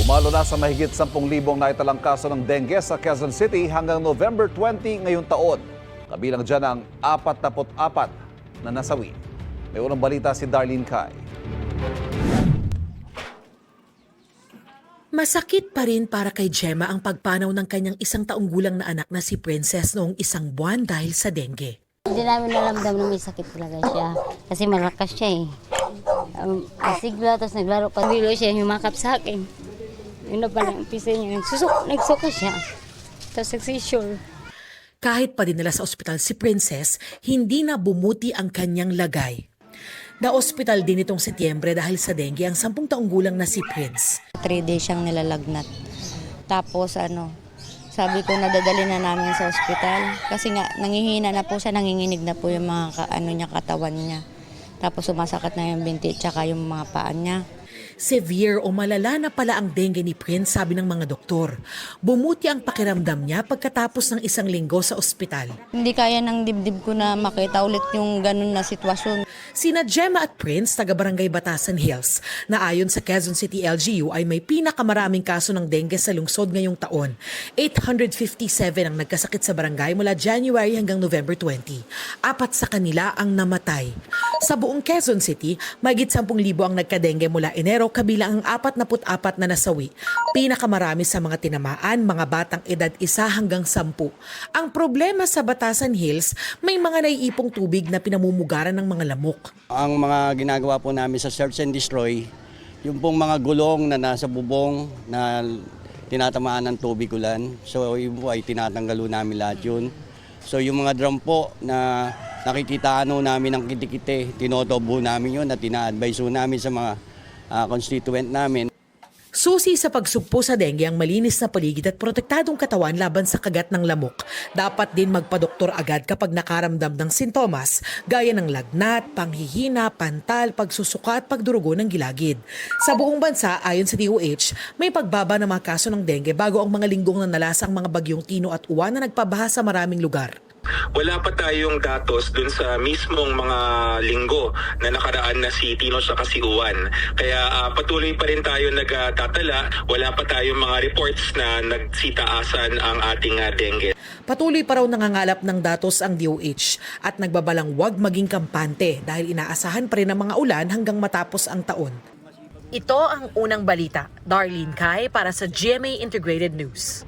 Pumalo na sa mahigit 10,000 naitalang kaso ng dengue sa Quezon City hanggang November 20 ngayong taon. Kabilang dyan ang 44 na nasawi. May unang balita si Darlene Kai. Masakit pa rin para kay Gemma ang pagpanaw ng kanyang 1 taong gulang na anak na si Princess noong 1 buwan dahil sa dengue. Hindi namin nalamdam na may sakit talaga siya. Kasi malakas siya eh. Nasigla, tapos naglaro pa. Bilo siya, humakap sa akin. Yun na pala, umpisa niya. Nagsuka siya. Tapos nagsisure. Kahit pa dinala sa ospital si Princess, hindi na bumuti ang kanyang lagay. Na-ospital din itong Setyembre dahil sa dengue ang 10 taong gulang na si Prince. 3 days siyang nilalagnat. Tapos sabi ko nadadali na namin sa ospital. Kasi nga nangihina na po siya, nanginginig na po yung mga katawan niya. Tapos sumasakit na yung binti at saka yung mga paan niya. Severe o malala na pala ang dengue ni Prince, sabi ng mga doktor. Bumuti ang pakiramdam niya pagkatapos ng 1 linggo sa ospital. Hindi kaya ng dibdib ko na makita ulit yung ganun na sitwasyon. Sina Gemma at Prince, taga-barangay Batasan Hills, na ayon sa Quezon City LGU ay may pinakamaraming kaso ng dengue sa lungsod ngayong taon. 857 ang nagkasakit sa barangay mula January hanggang November 20. 4 sa kanila ang namatay. Sa buong Quezon City, mahigit 10,000 ang nagka-dengue mula Enero, kabilang ang 44 na nasawi. Pinakamarami sa mga tinamaan, mga batang edad 1 hanggang 10. Ang problema sa Batasan Hills, may mga naiipong tubig na pinamumugaran ng mga lamok. Ang mga ginagawa po namin sa search and destroy, yung pong mga gulong na nasa bubong na tinatamaan ng tubig ulan. So yun po ay tinatanggal namin lahat yun. So yung mga drum po na nakikita namin ng kitikite, tinotobo namin yun at tina-advise namin sa mga constituent namin. Susi sa pagsugpo sa dengue ang malinis na paligid at protektadong katawan laban sa kagat ng lamok. Dapat din magpadoktor agad kapag nakaramdam ng sintomas gaya ng lagnat, panghihina, pantal, pagsusuka at pagdurugo ng gilagid. Sa buong bansa, ayon sa DOH, may pagbaba ng mga kaso ng dengue bago ang mga linggong nanalasa ang mga bagyong Tino at Uwan na nagpabaha sa maraming lugar. Wala pa tayong datos dun sa mismong mga linggo na nakaraan na si Tino at si Uwan. Kaya patuloy pa rin tayo nagtatala. Wala pa tayong mga reports na nagsitaasan ang ating dengue. Patuloy pa raw nangangalap ng datos ang DOH at nagbabalang wag maging kampante dahil inaasahan pa rin ang mga ulan hanggang matapos ang taon. Ito ang unang balita. Darlene Kai para sa GMA Integrated News.